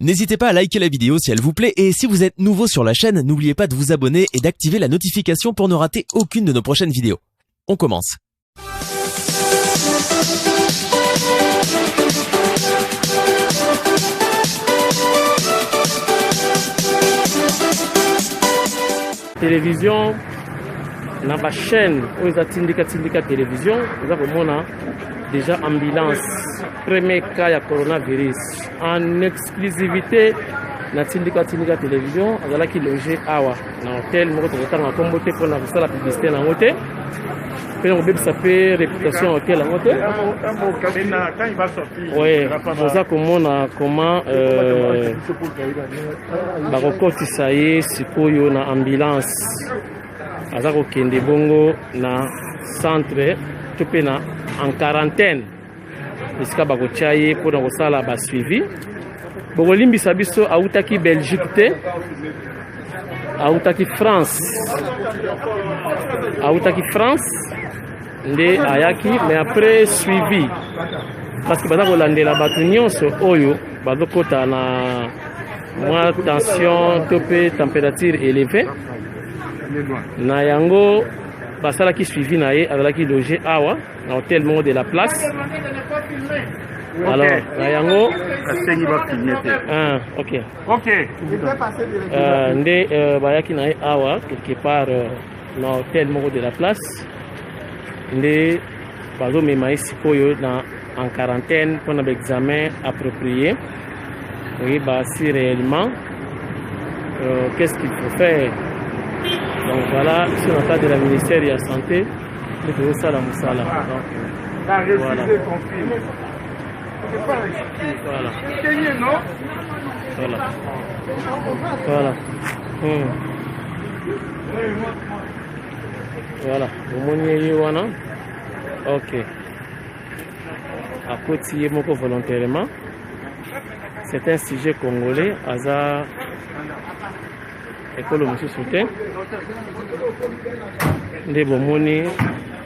N'hésitez pas à liker la vidéo si elle vous plaît et si vous êtes nouveau sur la chaîne, n'oubliez pas de vous abonner et d'activer la notification pour ne rater aucune de nos prochaines vidéos. On commence. Télévision, na ba chaîne où ils tindika télévision, vous avez déjà ambulance, premier cas de coronavirus en exclusivité na tindika télévision, azala ki loger awa na hôtel moko tokotanga kombote pour na la publicité na hôtel. Puis on ça fait réputation hôtel en hôtel. Quand il va sortir. Oui, ça comment bakokoti saye sikoyo na ambulance. Azako kende bongo na centre topena en quarantaine. Esika bakochaye pour na sala ba suivi. Bokolimbi sabiso autaki Belgique te. Autaki France. Nde ayaki mais après suivi parce que baza kolandela bato nyonso oyo bazokota na mwa tension to pe température élevée na yango basalaki suivi na ye azalaki loger awa na hôtel moko de la place. Alors na yango nde bayaki na ye awa quelque part na hôtel moko de la place nde bazomema ye sikoyo en quarantaine pour un examen approprié. Oui, si réellement qu'est-ce qu'il faut faire. Donc voilà, si on entend de la ministère de la santé, nous ça la moussala. Voilà. Voilà. Voilà, voilà. Ok. À côté moko volontairement. C'est un sujet congolais. Aza école monsieur soutien. Nde bomoni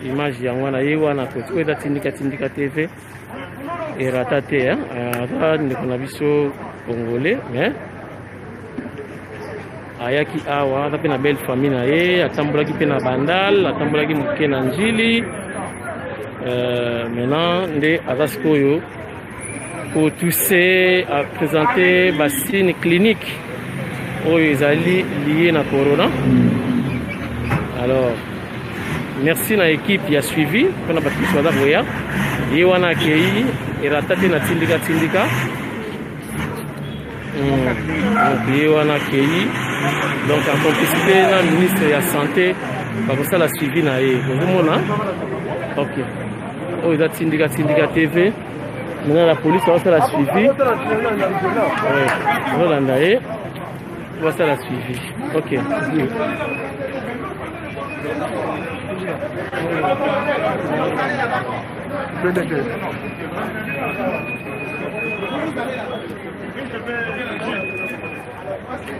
image yango na yewa na côté da tindika TV et rataté hein. Aza ndeko na biso congolais mais ayaki awa aza pe na belle famille na ye atambolaki pe na bandal atambolaki moke na njili maintenant nde aza sikoyo pour tousser à présenter bassine clinique oyo ezali lié na corona. Alors merci na équipe ya suivi mpona bato biso baza koya ye wana akei erata te na tindika ye wana akei donc en complicité na ministre ya santé bakosala suivi na ye ozomona. Ok oyo eza tindika TV. Maintenant la police va la suivi. Rolanda ye va faire la suivi. Ok.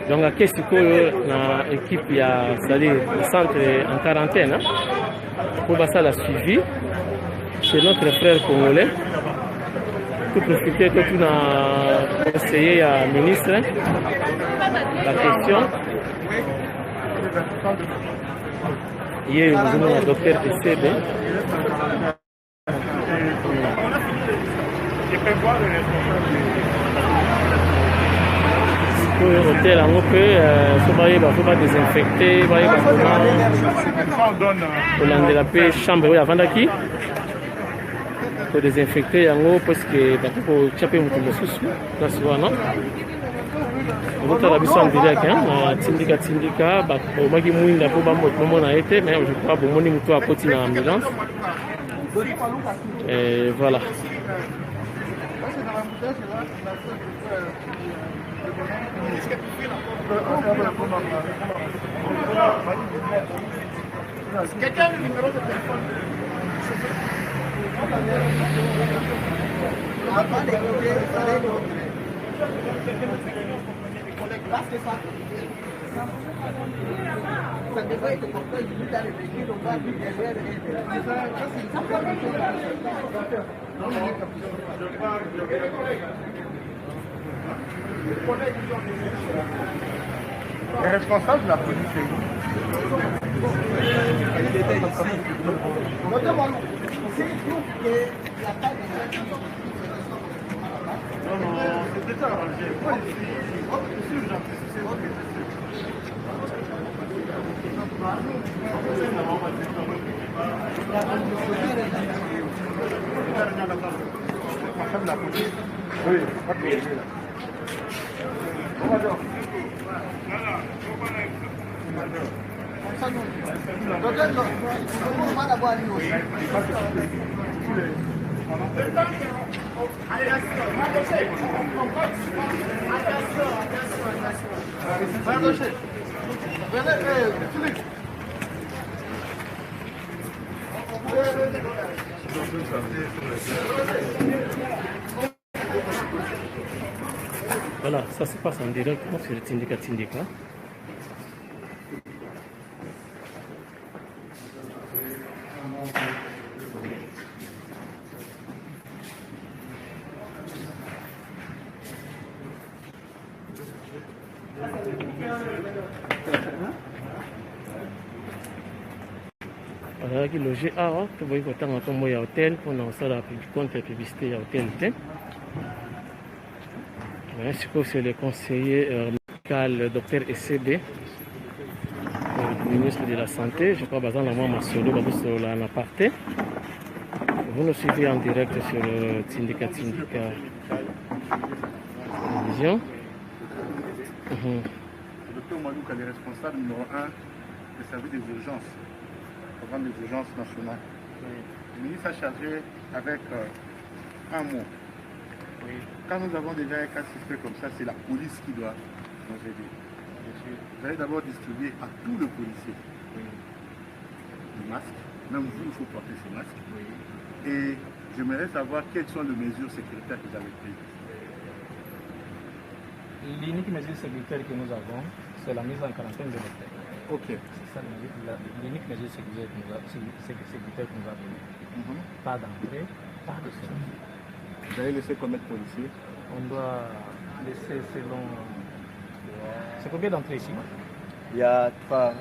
Donc à qu'est-ce que na équipe ya c'est-à-dire le centre en quarantaine hein, pour faire la suivi chez notre frère congolais. Tout profiter tout na conseiller à ministre la question. Hier nous avons le docteur ECB. Pour le hôtel en faut pas désinfecter, on la paix chambre avant d'acquis. Pour désinfecter yango parce que pour chaper mutu mosusu na souvent on va la biso en direct hein tindika ba maki muinda po ba moto na été mais je crois bon moni mutu akoti na ambulance et voilà. Quelqu'un a le numéro de téléphone. Ça devrait être porté dans les véhicules, on va vite derrière. Les responsables de la police, c'est vous. Il était ici. Non, non, c'est déjà arrangé. Oui, Voilà, ça se passe en direct sur le Tindika Tindika. Voilà, qui logé à tu vois, il y a un hôtel pour nous faire la publicité à l'hôtel. C'est le conseiller médical Dr ECB, le ministre de la Santé. Je crois que dans la aparté. Vous nous suivez en direct sur le Tindika Tindika télévision. Le docteur Malouk est le responsable numéro 1 du service des urgences, programme des urgences nationales. Le ministre a chargé avec un mot. Quand nous avons déjà un cas suspect comme ça, c'est la police qui doit nous aider. Vous allez d'abord distribuer à tous les policiers des masques. Même vous, il faut porter ces masques. Et j'aimerais savoir quelles sont les mesures sécuritaires que vous avez prises. L'unique mesure sécuritaire que nous avons, c'est la mise en quarantaine de l'hôtel. Ok. C'est ça l'unique mesure sécuritaire que nous avons. Pas d'entrée, pas de sortie. Vous allez laisser combien de policiers? On doit laisser selon... C'est combien d'entrées ici? Il y a 3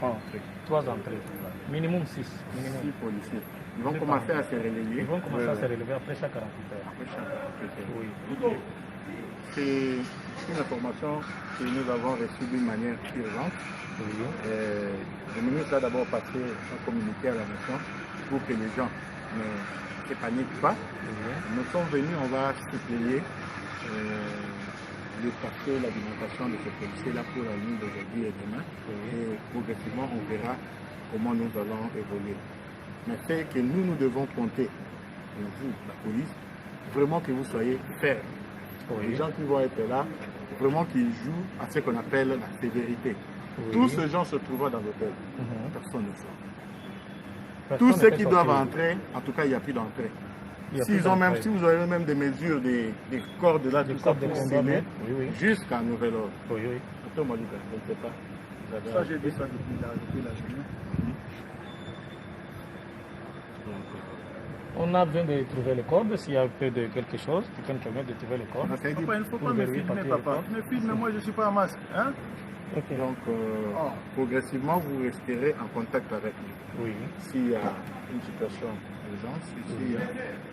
entrées. 3 entrées. Minimum 6. 6 policiers. Ils vont commencer à se relayer. Ils vont commencer à se relever après chaque 48 heures. Après chaque 48 heures. Oui. C'est une information que nous avons reçue d'une manière urgente. Le ministre a d'abord passé un communiqué à la nation pour que les gens ne se paniquent pas. Nous sommes venus, on va suppléer le café, l'alimentation de ces policiers-là pour la nuit d'aujourd'hui et demain. Et progressivement, on verra comment nous allons évoluer. Mais c'est que nous devons compter, vous, la police, vraiment que vous soyez fermes. Les gens qui vont être là, vraiment qu'ils jouent à ce qu'on appelle la sévérité. Tous ces gens se trouvent dans l'hôtel. Personne ne sort. Tous ceux qui doivent entrer, en tout cas, il n'y a plus d'entrée. Si vous avez même des mesures, des cordes là, tout ça pour s'aimer, jusqu'à nouvel ordre. Docteur Malouka, je ne sais pas. Ça, j'ai dit ça depuis la journée. On a besoin de trouver les cordes. S'il y a un peu de quelque chose, quelqu'un qui permet de trouver les cordes. Papa, il ne faut pas me filmer, papa. Me filme, moi je ne suis pas en masque. Hein? Donc, progressivement, vous resterez en contact avec nous. S'il y a une situation d'urgence, s'il y a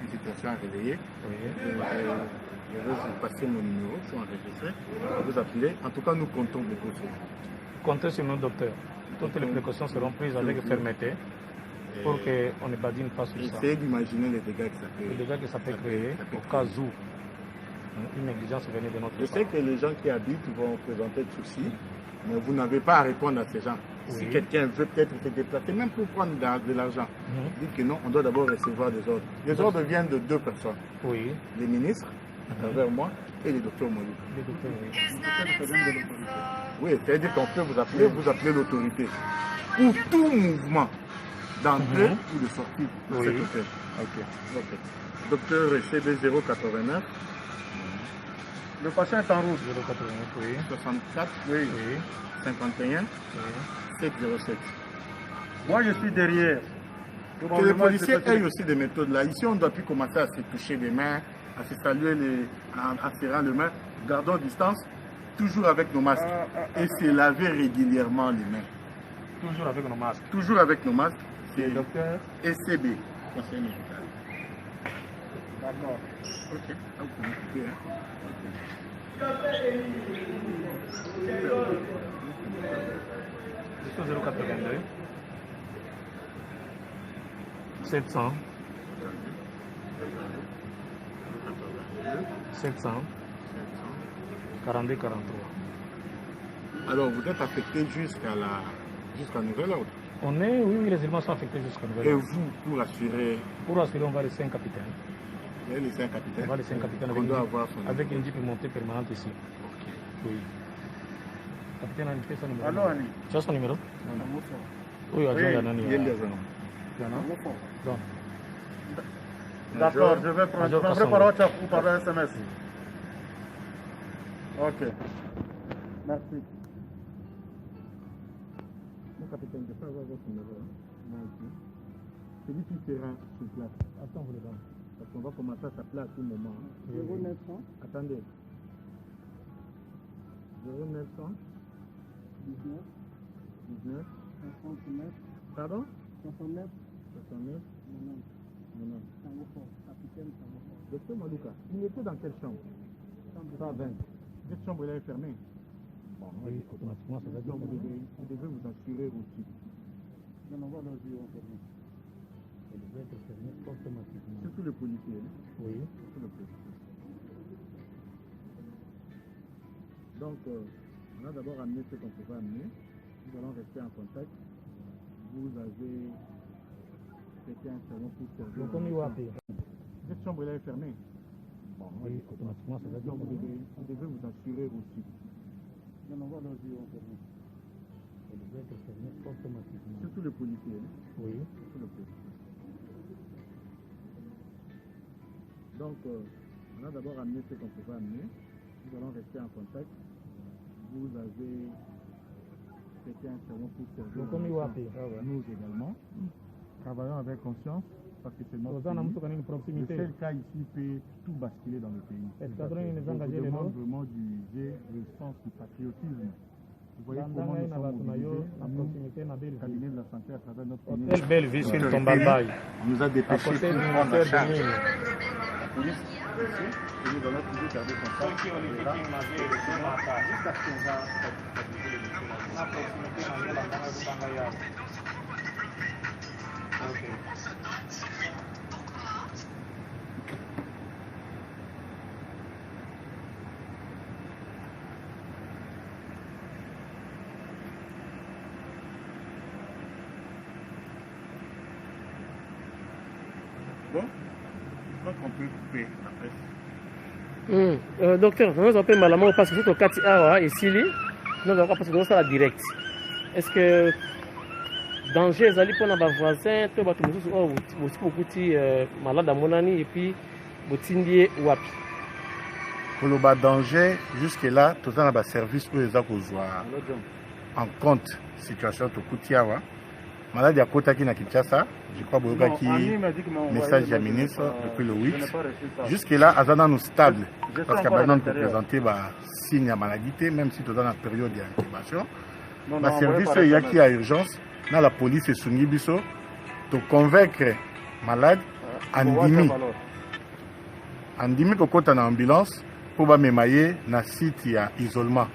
une situation à réveiller, je vais vous passer mon numéro, je suis enregistré, vous appelez. En tout cas, nous comptons beaucoup sur vous. Comptez sur nous, docteur. Toutes les précautions seront prises avec fermeté pour qu'on ne badine pas sur ça. Essayez d'imaginer les dégâts que ça peut créer. Les dégâts que ça peut créer au cas où une négligence venait de notre part. Je sais que les gens qui habitent vont présenter de soucis, mais vous n'avez pas à répondre à ces gens. Si quelqu'un veut peut-être se déplacer, même pour prendre de l'argent, dites que non, on doit d'abord recevoir des ordres. Les ordres viennent de 2 personnes. Les ministres, à travers moi, et les docteurs Moïse. Oui, c'est-à-dire qu'on peut vous appeler l'autorité. Pour tout mouvement d'entrée ou de sortie de cet hôtel. Docteur CB 089. Le patient est en route. 089, 64, 51, 707. Moi, je suis derrière. Que les policiers aient aussi des méthodes là. Ici, on ne doit plus commencer à se toucher les mains, à se saluer, en serrant les mains. Gardons distance, toujours avec nos masques. Et se laver régulièrement les mains. Toujours avec nos masques. Toujours avec nos masques. C'est Docteur ECB, conseil médical. D'accord. Ok, ah, vous pouvez couper, hein. Jusqu'au 082 700 700 42 43. Alors, vous êtes affecté jusqu'à nouvel ordre. On est, oui, les éléments sont affectés jusqu'à nouvel Et ordre. vous, pour assurer, Pour assurer, on va les 5 capitaines. il y a les 5 capitaines. On va les 5 capitaines On doit avoir son avec une jeep montée permanente ici. Ok. Oui. Capitaine, Annie, fais son numéro. Alors, Annie. Tu as son numéro? Oui, Oui, agent Yanani. il y a les agents. Donc, D'accord, je vais prendre par WhatsApp ou par SMS. Ok. Merci. Mon capitaine, je peux avoir votre numéro. Moi aussi. Celui qui sera sur place. attends, vous le donnez. Parce qu'on va commencer à s'appeler à tout moment. 0900 Attendez. 0900 19 19 69 Pardon 69 69 90 90. Sangofor, capitaine Sangofor. Docteur Malouka, il était dans quelle chambre? 120. Cette chambre elle est fermée. Bon, oui, automatiquement, ça va Donc dire vous devez vous assurer aussi. Non, on va leur dire en fermé. qu'elle doit être fermée automatiquement. Surtout les policiers. hein. Oui. Surtout les policiers. Donc, on a d'abord amené ce qu'on pouvait amener. Nous allons rester en contact. Vous avez fait un salon pour servir. Donc, on y va payer. Cette chambre elle est fermée. Bon, oui, automatiquement, ça va dire Donc vous devez vous assurer aussi. Non, on va leur dire en fermé. qu'elle doit être fermée automatiquement. Surtout les policiers. hein. Oui. Surtout les policiers. Donc, on a d'abord amené ce qu'on pouvait amener. Nous allons rester en contact. Vous avez fait un salon pour servir. Donc, on y va payer. Nous également. Travaillons avec conscience parce que c'est notre Rosanna, pays. nous avons une Le proximité. seul cas ici peut tout basculer dans le pays. Est-ce que vous avez Donc, engagé je les demande noms? vraiment le sens du patriotisme. Vous voyez Dans comment nous la sommes mobilisés, la nous, proximité, na Belleville. cabinet de la santé à travers notre Hôtel pays. Belleville sur L'autorité Tombalbaye. nous a À dépêché côté pour du prendre en ministère charge de Mines. la police ici, et nous allons toujours garder contact. Jusqu'à ce qu'on va stabiliser les Bon, je crois qu'on peut couper après. Docteur, nous appelons malamu parce que c'est au kati awa ici nous avons parce que nous ça direct. Est-ce que danger ezali pour na ba voisins to bato mosusu o bosi bokuti malade amonani et puis botindie wapi? Pour le bas danger, jusque-là, tout ça, on a service pour les accords en compte situation de Koutiawa. Maladie à Kotaki na Kinshasa, je crois que qui message du ministre depuis le 8. Jusque-là, Azana nous stable. Parce qu'à Banon peut présenter bah, signe à maladie, même si tout dans la période d'incubation. Le service, il y a qui a urgence, dans la police et Sungi Bisso, de convaincre malade en dimi kokota na ambulance pour ba memaye na site ya isolement.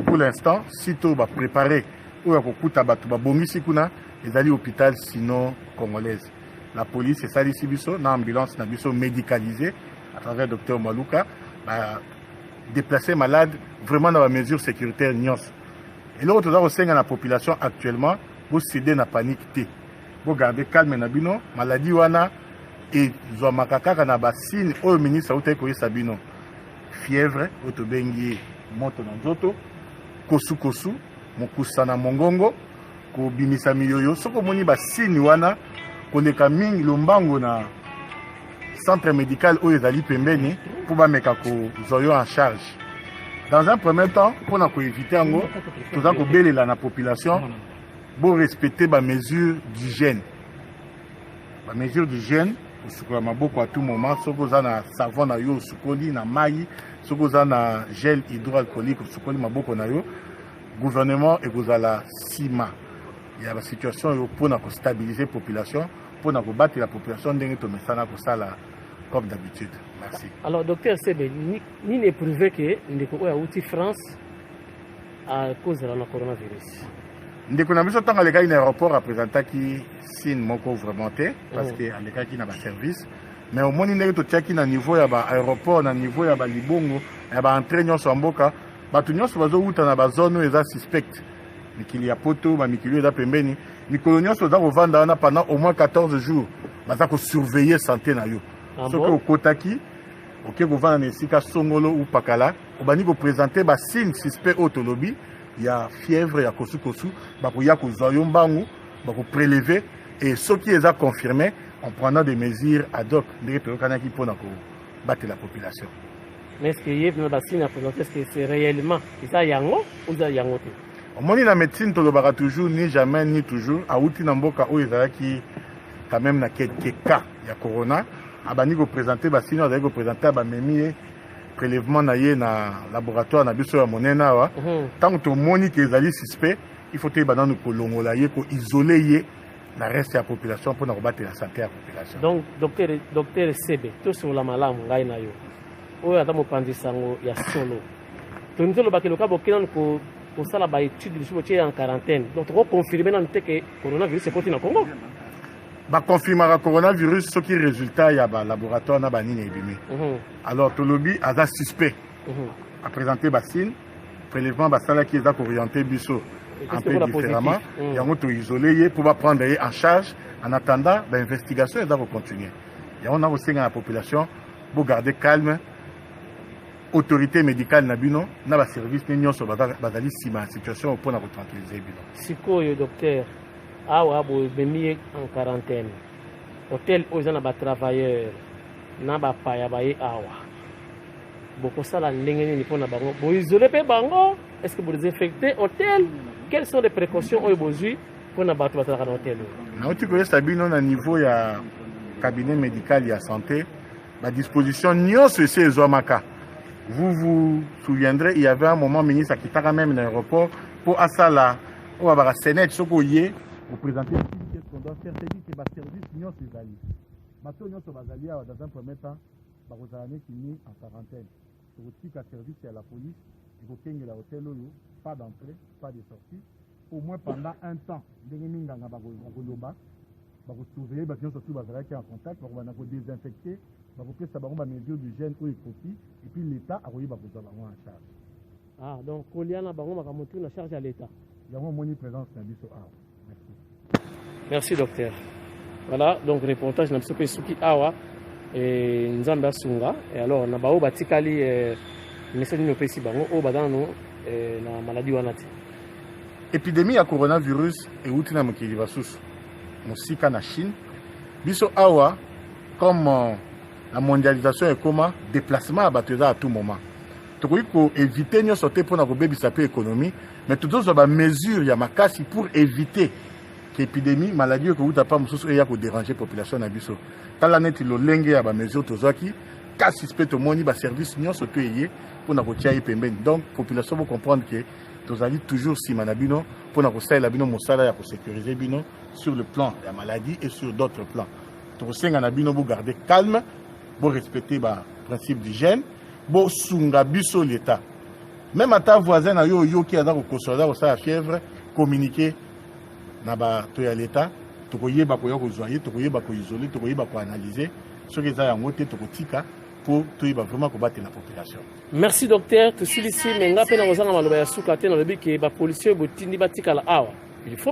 Pour l'instant, sitôt ba préparer ou ya kokuta batu ba bongisi kuna ezali hôpital sino congolaise. La police est sali biso na ambulance na biso médicalisée à travers docteur Malouka ba déplacer malade vraiment dans la mesure sécuritaire nyos. Et l'autre dans au la population actuellement vous céder na panique té. Vous garder calme na bino maladie wana et zwa makaka na ba signe au ministre auté ko sabino. Fièvre, otobengi moto na nzoto, kosu, mokusa na mongongo, ko bimisa miyoyo, soko moni ba signe wana, koleka mingi lombango na centre médical oyo ezali pembeni pour ba meka ko zoyo en charge. Dans un premier temps, pour na ko éviter ngo, toza ko belela na population, bo respecter ba mesure d'hygiène. Ba mesure d'hygiène osukola maboko à tout moment soko za na savon na yo osukoli na mai soko za na gel hydroalcoolique osukoli maboko na yo gouvernement ekozala sima ya ba situation yo pona ko stabiliser population pona ko battre la population ndenge to mesana ko sala comme d'habitude. Merci. Alors docteur Sebe ni ne prouvé que ndeko oya uti France à cause de la coronavirus. Ndeko na biso tanga leka ina aéroport représentaki signe moko vraiment te parce que aleka ki na ba service mais au moni ndenge to tiaki na niveau ya ba aéroport na niveau ya ba libongo ya ba entrée nyonso mboka batu nyonso bazo uta na ba zone eza suspect mikili ya poto ba mikili eza pembeni mikolo nyonso za kovanda wana pendant au moins 14 jours baza ko surveiller santé na yo soki okotaki oke kovanda na esika songolo ou pakala obani ko présenter ba signe suspect otolobi ya fièvre ya kosu bakoya kozwa yo mbangu bako prélever et ce qui est confirmé en prenant des mesures ad hoc ndenge toyokanaki mpona ko battre la population. Mais est-ce que yeb na basine est-ce que c'est réellement ça yango ou ça yango te? Omoni na médecine tolobaka toujours ni jamais ni toujours auti na mboka oyo ezalaki quand même na quelques cas ya corona abani ko présenter basine azali ko présenter bamemi prélèvement na ye na laboratoire na biso ya monene awa tant que tomoni ke ezali suspect il faut te banano kolongola ye ko isoler ye la reste de la population pour combattre la santé de la population. Donc docteur Sebe tout sur la malamu ngai na yo oyo ata mopanzisango ya solo tonzo lo bakelo ka bokena ko sala ba étude biso botie en quarantaine donc to confirmer nan te que coronavirus est porté na Congo. Ba confirmer le coronavirus ce qui résultat ya ba laboratoire na ba nini ebimi. Alors to lobby aza suspect. A présenter ba signe prélèvement ba sala qui est orienté biso un peu différemment. Il y a un isolé pour prendre en charge en attendant l'investigation et va continuer. Il y a aussi dans la population pour garder calme. Autorité médicale nabino na ba service n'ignon sur bazali sima situation pour na tranquilliser bino. Sikoyo docteur awa bo bemi en quarantaine. Hôtel ozana ba travailleur na ba paya ba ye awa. Boko sala ndenge ni pona bango bo isoler pe bango est-ce que vous désinfectez hôtel? Quelles sont les précautions au besoin pour ne pas battre dans l'hôtel? Nous avons un niveau de cabinet médical et santé. La disposition n'y c'est Zomaka. Vous vous souviendrez, il y avait un moment ministre qui était même dans l'aéroport pour Asala, où avoir un Sénat, pour présenter ce qu'on doit faire. C'est dit que le service n'y a pas de bateau n'y a pas de dans un premier temps, vous avez fini en quarantaine. Pour aussi qu'un service à la police, il faut qu'il y ait l'hôtel, pas d'entrée, pas de sortie. Au moins pendant un temps, les gens vont surveiller, surtout qui en contact, vont désinfecter, vont faire des mesures d'hygiène ou copie, et puis l'État a envoyé en charge. Ah, donc, il y a une charge à l'État. Il y a une présence dans le Merci. Merci, docteur. Voilà, donc, reportage dans le Suki Awa et Nzamba Sunga. Et alors, on a bao batikali, message nous pesi bango, au badano, la maladie wanati. Épidémie à coronavirus et outina mokili basus. Mosika na Chine. Biso awa, comme la mondialisation est comme déplacement à tout moment. Donc, il faut éviter de sortir pour la économie, mais tout ça, mesure, il y a pour éviter que l'épidémie, maladie, que vous n'avez pas déranger la population. Quand la net, il y a des mesures, cas suspect au monde, il y a service, il y a pour la donc, la population va comprendre que nous allons toujours si manabino pour nous sécuriser sur le plan de la maladie et sur d'autres plans. Nous pour garder calme, pour respecter le principe d'hygiène, pour sunga biso l'État. Même à ta voisine qui a la fièvre, communiquer na l'État, tu peux y isoler, tu peux analyser ce qui est en moté pour vraiment combattre la population. Merci docteur, tu suis ici, mais nga pena ozanga maloba ya suka te na lobi ke ba policier botindi batika la awa. Il faut